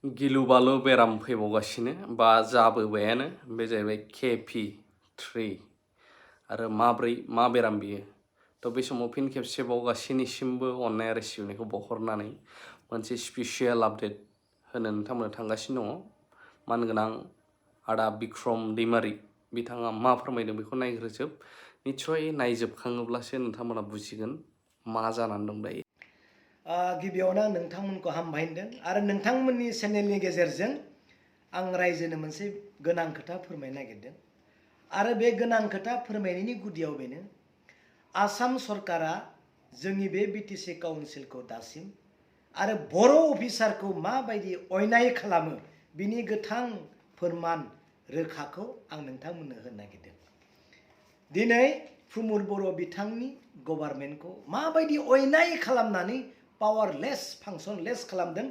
गिलु बालु बेराम फैबावगासिनो बा जाबोबायानो बे जाहैबाय KP3 आरो मा बेराम बियो थ' बे समाव फिन खेबसेबाव गासैनिसिमबो अननाय आरो सिबिनायखौ बावहरनानै मोनसे स्पेसियेल आपडेट होनो नोंथांमोननो थांगासिनो दङ। मानगोनां आदा बिक्रम दैमारि बिथाङा मा फोरमायदों बेखौ नायग्रोजोब। निस्सय नायजोबखाङोब्लासो नोंथांमोना बुजिगोन मा जानानै दं दायो। गिबियावनो आं नोंथांमोनखौ हामबाय होनदों आरो नोंथांमोननि चेनेलनि गेजेरजों आं रायजोनो मोनसे गोनां खोथा फोरमायनो नागिरदों आरो बे गोनां खोथा फोरमायनायनि गुदियाव बेनो आसाम सरकारा जोंनि बे बिटिसि काउन्सिलखौ दासिम आरो बर' अफिसारखौ माबायदि अयनाय खालामो बिनि गोथां फोरमान रोखाखौ आं नोंथांमोननो होनो नागिरदों। दिनै प्रमद बर' बिथांनि गभर्नमेन्टखौ माबायदि अयनाय खालामनानै पावारलेस फांसनलेस खालामदों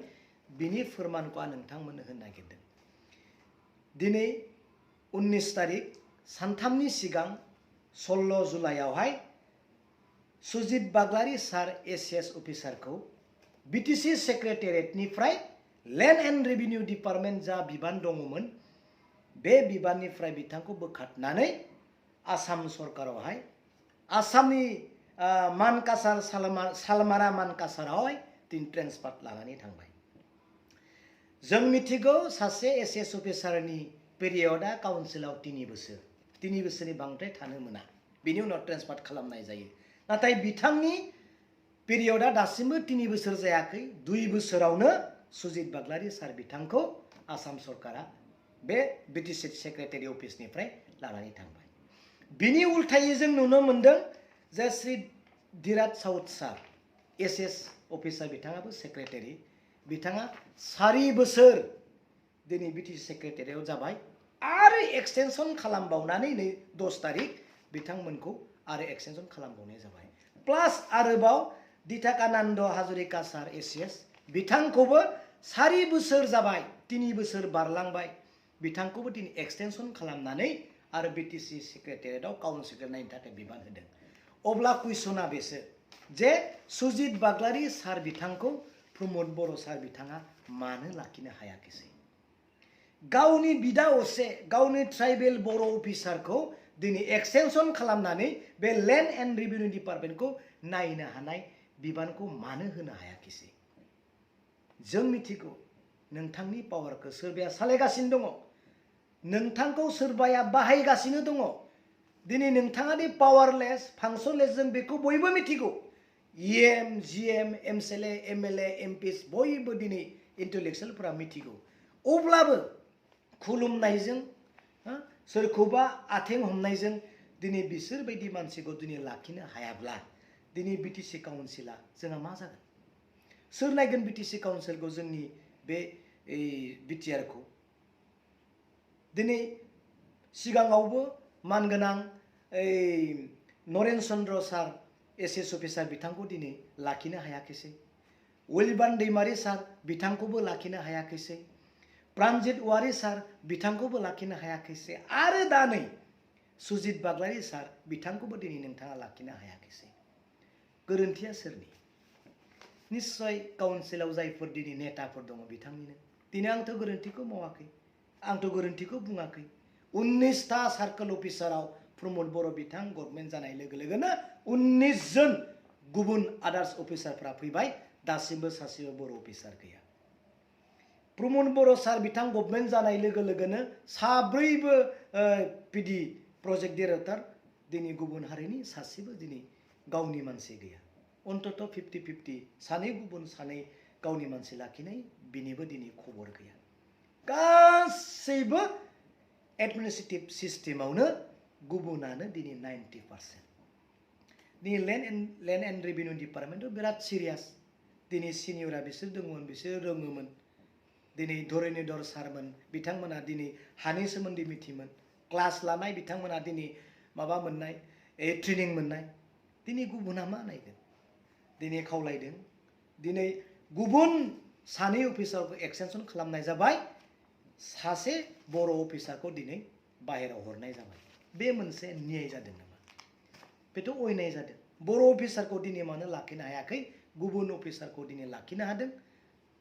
बिनि फोरमानखौ आं नोंथांमोननो होनो नागिरदों। दिनै 19 तारिख सानथामनि सिगां 16 जुलाइयावहाय सुजित बाग्लारि सार एसिएस अफिसारखौ बिटिसि सेक्रेटारियेटनिफ्राय लेन्ड एन्ड रेभिनिउ डिपार्टमेन्ट जा बिबान दङमोन बे बिबाननिफ्राय बिथांखौ बोखारनानै आसाम सरकारावहाय आसामनि मानकासार सालमारा मानकासारावहाय दिन ट्रेन्सफार लानानै थांबाय। जों मिथिगौ सासे एसिएस अफिसारनि पिरियडआ काउन्सिलाव 3 बोसोरनि बांद्राय थानो मोना, बिनि उनाव ट्रेन्सफार खालामनाय जायो। नाथाय बिथांनि पिरियडआ दासिमबो 3 बोसोर जायाखै। 2 बोसोरावनो सुजित बाग्लारि सार बिथांखौ आसाम सरकारा बे बिटिसि सेक्रेटारि अफिसनिफ्राय लानानै थांबाय। बिनि उल्थायै जों नुनो मोनदों जे श्री धीराज साउथ सार एसएस अफिसार बिथाङाबो सेक्रेटारि, बिथाङा 4 बोसोर दिनै बिटिसि सेक्रेटारियाव जाबाय आरो एक्सटेनसन खालामबावनानै नै 10 तारिख बिथांमोनखौ आरो एक्सटेनसन खालामबावनाय जाबाय। प्लास आरोबाव दिथाकानन्द हाजरिका सार एसिएस बिथांखौबो 4 बोसोर जाबाय, 3 बोसोर बारलांबाय, बिथांखौबो दिनै एक्सटेनसन खालामनानै आरो बिटिसि सेक्रेटारियेटआव काउन्सिलखौ नायनो थाखाय बिबान होदों। अब्ला कुइसना बेसो जे सुजित बाग्लारि सार बिथांखौ प्रमद बर' सार बिथाङा मानो लाखिनो हायाखिसै? गावनि बिदा असे गावनि ट्राइबेल बर' अफिसारखौ दिनै एक्सटेनसन खालामनानै बे लेन्ड एन्ड रेभिनिउ डिपार्टमेन्टखौ नायनो हानाय बिबानखौ मानो होनो हायाखिसै? जों मिथिगौ नोंथांनि पावारखौ सोरबाया सालायगासिनो दङ, नोंथांखौ सोरबाया बाहायगासिनो दङ। दिनै नोंथाङा दि पावारलेस फांसनलेस जों बेखौ बयबो मिथिगौ। इएम जिएम एमएलए एमएलए एमपिस बयबो दिनै इन्टेलेक्सुयेलफोरा मिथिगौ। अब्लाबो खुलुमनायजों सोरखौबा आथिं हमनायजों दिनै बिसोरबायदि मानसिखौ दिनै लाखिनो हायाब्ला दिनै बिटिसि काउन्सिला जोंहा मा जागोन? सोर नायगोन बिटिसि काउन्सिलखौ जोंनि बे बिटिआरखौ? दिनै सिगाङावबो मानगोनां नरेन चन्द्र सार एसएस अफिसार बिथांखौ दिनै लाखिनो हायाखिसै। उइलबान दैमारि सार बिथांखौबो लाखिनो हायाखिसै। प्राणजित औवारी सार बिथांखौबो लाखिनो हायाखिसै। आरो दा नै सुजित बाग्लारि सार बिथांखौबो दिनै नोंथाङा लाखिनो हायाखिसै। गोरोन्थिया सोरनि? निश्चय काउन्सिलाव जायफोर दिनै नेताफोर दङ बिथांनिनो। दिनै आंथ' गोरोन्थिखौ मावाखै, आंथ' गोरोन्थिखौ बुङाखै। 19टा सार्कोल अफिसाराव प्रमद बर' बिथां गभर्नमेन्ट जानाय लोगो लोगोनो 19 जन गुबुन आदार्स अफिसारफ्रा फैबाय, दासिमबो सासेबो बर' अफिसार गैया। प्रमद बर' सार बिथां गभर्नमेन्ट जानाय लोगो लोगोनो 4 पिडि प्रजेक्ट डिरेक्टर दिनै गुबुन हारिनि सासेबो दिनै गावनि मानसि गैया। अन्तत 50-50 सानै गुबुन सानै गावनि मानसि लाखिनाय बिनिबो दिनै खबर गैया। गासैबो एडमिनिस्ट्रेटिभ सिस्टेमावनो गुबुनानो दिनै 90%। दिनै लेन्ड एन्ड रेभिनिउ डिपार्टमेन्टआव बिराद सिरियास। दिनै सिनियरा बिसोर दङमोन, बिसोर रोङोमोन। दिनै धरनीधर सारमोन बिथांमोना दिनै हानि सोमोन्दै मिथियोमोन। क्लास लानाय बिथांमोना दिनै माबा मोननाय ट्रेनिं मोननाय। दिनै गुबुना मा नायगोन? दिनै खावलायदों, दिनै गुबुन सानै अफिसारखौ एक्सटेनसन खालामनाय जाबाय, सासे बर' अफिसारखौ दिनै बाहेरायाव हरनाय जाबाय। बे मोनसे न्याय जादों नामा? बेथ' अयनाय जादों। बर' अफिसारखौ दिनै मानो लाखिनो हायाखै? गुबुन अफिसारखौ दिनै लाखिनो हादों।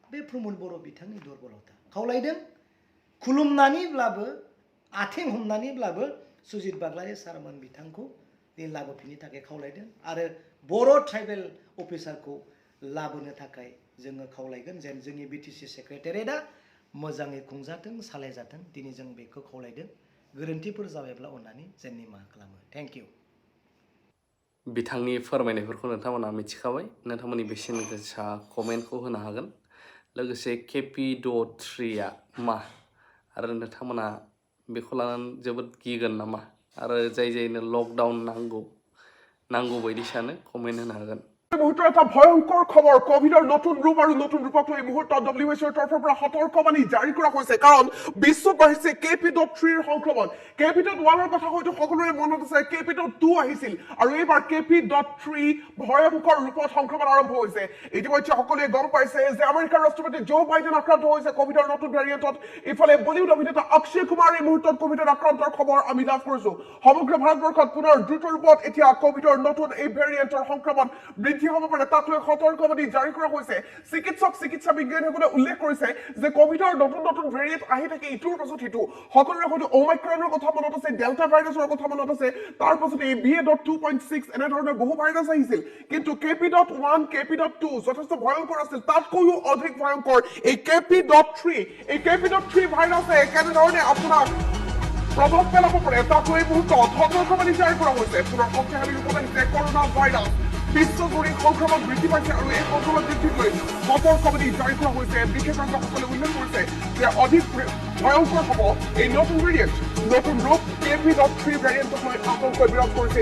बे प्रमद बर' बिथांनि दुरबलता खावलायदों खुलुमनानैब्लाबो आथिं हमनानैब्लाबो सुजित बाग्लारि सारमोन बिथांखौ लाबोफिननो थाखाय खावलायदों आरो बर' ट्राइबेल अफिसारखौ लाबोनो थाखाय जोङो खावलायगोन जेन जोंनि बिटिसि सेक्रेटारियेटआ मोजाङै खुंजाथों सालायजाथों दिनै जों बेखौ खावलायदों गोरोन्थिफोर जाबायब्ला अननानै जेन निमाहा खालामो थेंक इउ बिथांनि फोरमायनायफोरखौ नोंथांमोना मिथिखाबाय नोंथांमोननि बेसेन गोसा कमेन्टखौ होनो हागोन लोगोसे KP.3आ मा आरो नोंथांमोना बेखौ लानानै जोबोद गिगोन नामा आरो जाय जायनो लकडाउन नांगौ बायदि सानो कमेन्ट होनो हागोन মুহূৰ্তৰ এটা ভয়ংকৰ খবৰ কোভিডৰ নতুন ৰূপ আৰু নতুন ৰূপক লৈ মুহূৰ্তত WHO তৰফৰ পৰা সতৰ্কবাণী জাৰি কৰা হৈছে কাৰণ বিশ্বত বাঢ়িছে KP.3 সংক্ৰমণ KP.1ৰ কথা হয়তো সকলোৰে মনত আছে KP.2 আহিছিল আৰু এইবাৰ KP.3 ভয়ংকৰ ৰূপত সংক্ৰমণ আৰম্ভ হৈছে ইতিমধ্যে সকলোৱে গম পাইছে যে আমেৰিকাৰ ৰাষ্ট্ৰপতি জো বাইডেন আক্ৰান্ত হৈছে কোভিডৰ নতুন ভেৰিয়েণ্টত ইফালে বলিউড অভিনেতা অক্ষয় কুমাৰ এই মুহূৰ্তত কোভিডৰ আক্ৰান্তৰ খবৰ আমি লাভ কৰিছো সমগ্ৰ ভাৰতবৰ্ষত পুনৰ দ্ৰুত ৰূপত এতিয়া কোভিডৰ নতুন এই ভেৰিয়েণ্টৰ সংক্ৰমণ বৃদ্ধি হ'ব পাৰে তাক লৈ সতৰ্কবাণী জাৰি কৰা হৈছে চিকিৎসা বিজ্ঞানীসকলে উল্লেখ কৰিছে যে কোভিডৰ নতুন ভেৰিয়েণ্ট আহি থাকে ইটোৰ পাছত সিটো সকলোৰে হয়তো ওমাইক্ৰনৰ কথা মনত আছে ডেল্টা ভাইৰাছৰ কথা মনত আছে তাৰ পাছত এই BA.2.6 এনে ধৰণৰ বহু ভাইৰাছ আহিছিল কিন্তু KP.1 KP.2 যথেষ্ট ভয়ংকৰ আছিল তাতকৈও অধিক ভয়ংকৰ এই KP.3 ভাইৰাছে কেনেধৰণে আপোনাক প্ৰভাৱ পেলাব পাৰে তাক লৈ মুহূৰ্তত সতৰ্কবাণী জাৰি কৰা হৈছে পুনৰ শক্তিশালী ৰূপত আহিছে কৰোনা ভাইৰাছ বিশ্বজুৰি সংক্ৰমণ বৃদ্ধি পাইছে আৰু এই সংক্ৰমণ বৃদ্ধিক লৈ সতৰ্কবাণী জাৰি কৰা হৈছে বিশেষজ্ঞসকলে উল্লেখ কৰিছে যে অধিক ভয়ংকৰ হ'ব এই নতুন ভেৰিয়েণ্ট নতুন ৰূপ KP.3 ভেৰিয়েণ্টক লৈ আতংক বিৰাজ কৰিছে